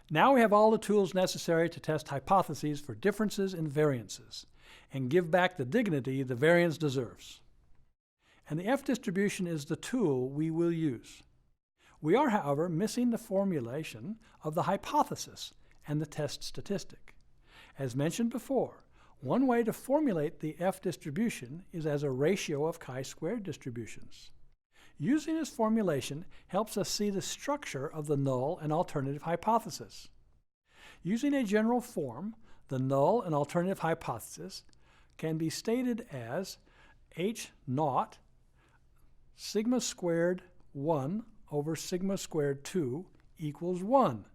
Now we have all the tools necessary to test hypotheses for differences in variances and give back the dignity the variance deserves. And the F-distribution is the tool we will use. We are, however, missing the formulation of the hypothesis and the test statistic. As mentioned before, one way to formulate the F-distribution is as a ratio of chi-squared distributions. Using this formulation helps us see the structure of the null and alternative hypothesis. Using a general form, the null and alternative hypothesis can be stated as H naught sigma squared 1 over sigma squared 2 equals 1,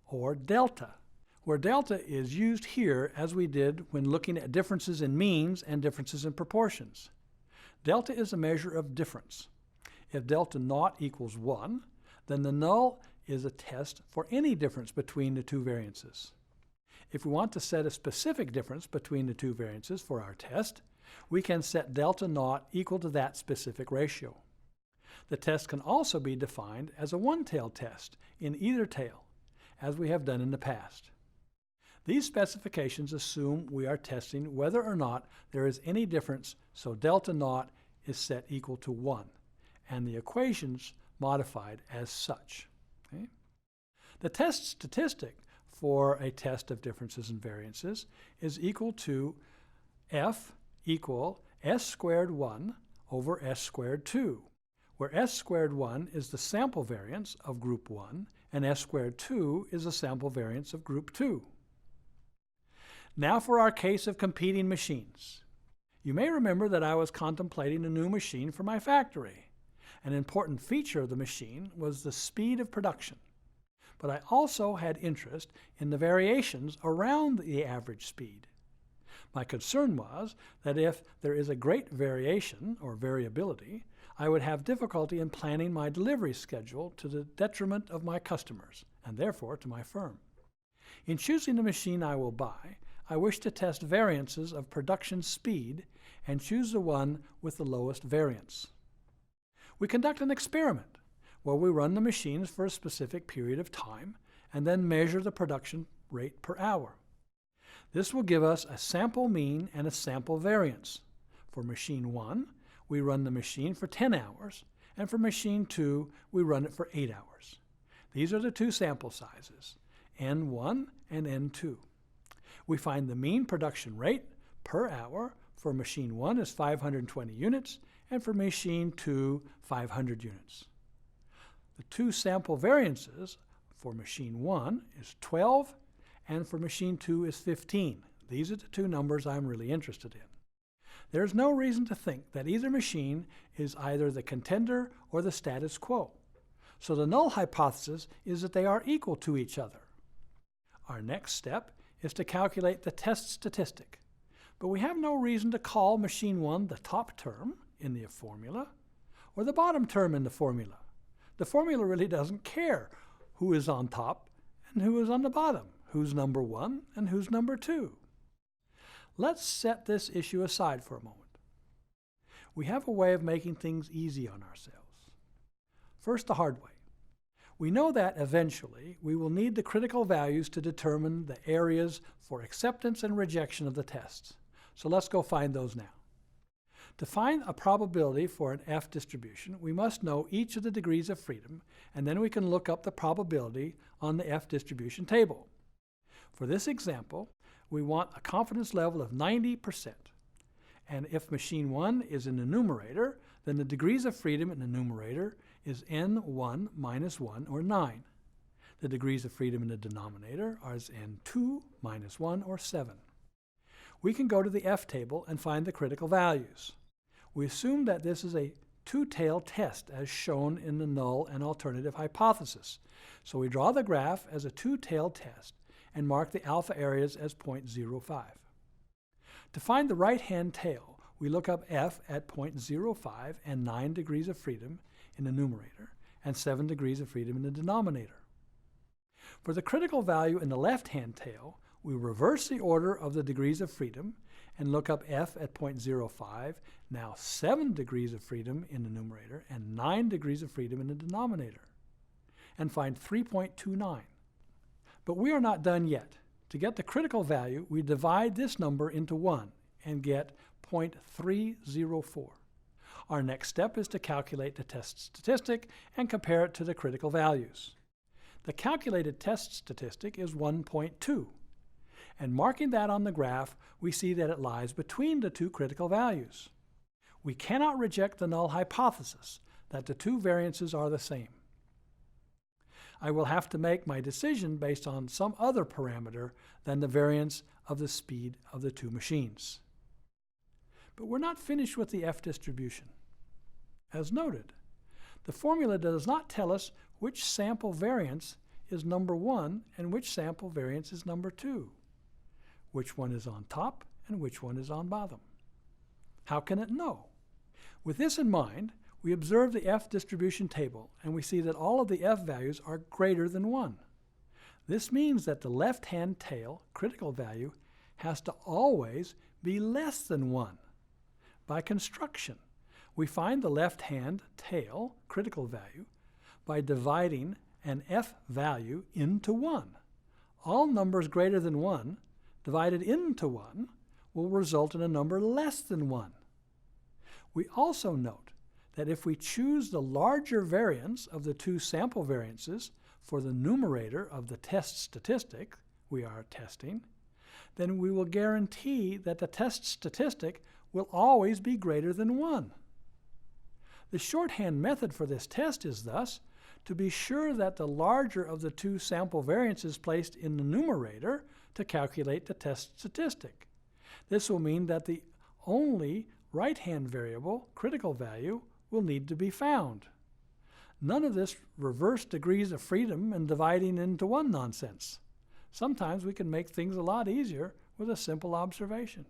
or delta, where delta is used here as we did when looking at differences in means and differences in proportions. Delta is a measure of difference. If delta naught equals 1, then the null is a test for any difference between the two variances. If we want to set a specific difference between the two variances for our test, we can set delta naught equal to that specific ratio. The test can also be defined as a one-tailed test in either tail, as we have done in the past. These specifications assume we are testing whether or not there is any difference, so delta naught is set equal to 1, and the equations modified as such. Okay? The test statistic for a test of differences and variances is equal to F equal S squared 1 over S squared 2, where S squared 1 is the sample variance of group 1 and S squared 2 is the sample variance of group 2. Now for our case of competing machines. You may remember that I was contemplating a new machine for my factory. An important feature of the machine was the speed of production, but I also had interest in the variations around the average speed. My concern was that if there is a great variation or variability, I would have difficulty in planning my delivery schedule to the detriment of my customers, and therefore to my firm. In choosing the machine I will buy, I wish to test variances of production speed and choose the one with the lowest variance. We conduct an experiment where we run the machines for a specific period of time and then measure the production rate per hour. This will give us a sample mean and a sample variance. For machine 1, we run the machine for 10 hours, and for machine 2, we run it for 8 hours. These are the two sample sizes, N1 and N2. We find the mean production rate per hour for machine 1 is 520 units, and for machine 2, 500 units. The two sample variances for machine 1 is 12, and for machine 2 is 15. These are the two numbers I'm really interested in. There's no reason to think that either machine is either the contender or the status quo. So the null hypothesis is that they are equal to each other. Our next step is to calculate the test statistic. But we have no reason to call machine 1 the top term in the formula or the bottom term in the formula. The formula really doesn't care who is on top and who is on the bottom, who's number 1 and who's number 2. Let's set this issue aside for a moment. We have a way of making things easy on ourselves. First, the hard way. We know that eventually we will need the critical values to determine the areas for acceptance and rejection of the tests. So let's go find those now. To find a probability for an F distribution, we must know each of the degrees of freedom, and then we can look up the probability on the F distribution table. For this example, we want a confidence level of 90%. And if machine 1 is in the numerator, then the degrees of freedom in the numerator is N1 minus 1, or 9. The degrees of freedom in the denominator are N2 minus 1, or 7. We can go to the F table and find the critical values. We assume that this is a two-tailed test as shown in the null and alternative hypothesis. So we draw the graph as a two-tailed test and mark the alpha areas as 0.05. To find the right-hand tail, we look up F at 0.05 and 9 degrees of freedom in the numerator and 7 degrees of freedom in the denominator. For the critical value in the left-hand tail, we reverse the order of the degrees of freedom and look up F at 0.05, now 7 degrees of freedom in the numerator and 9 degrees of freedom in the denominator, and find 3.29. But we are not done yet. To get the critical value, we divide this number into 1 and get 0.304. Our next step is to calculate the test statistic and compare it to the critical values. The calculated test statistic is 1.2, and marking that on the graph, we see that it lies between the two critical values. We cannot reject the null hypothesis that the two variances are the same. I will have to make my decision based on some other parameter than the variance of the speed of the two machines. But we're not finished with the F distribution. As noted, the formula does not tell us which sample variance is number 1 and which sample variance is number 2, which one is on top and which one is on bottom. How can it know? With this in mind, we observe the F distribution table and we see that all of the F values are greater than 1. This means that the left-hand tail critical value has to always be less than 1. By construction, we find the left-hand tail critical value by dividing an F value into 1. All numbers greater than 1 divided into 1 will result in a number less than 1. We also note that if we choose the larger variance of the two sample variances for the numerator of the test statistic we are testing, then we will guarantee that the test statistic will always be greater than 1. The shorthand method for this test is thus to be sure that the larger of the two sample variances placed in the numerator to calculate the test statistic. This will mean that the only right-hand variable, critical value, will need to be found. None of this reverse degrees of freedom and dividing into 1 nonsense. Sometimes we can make things a lot easier with a simple observation.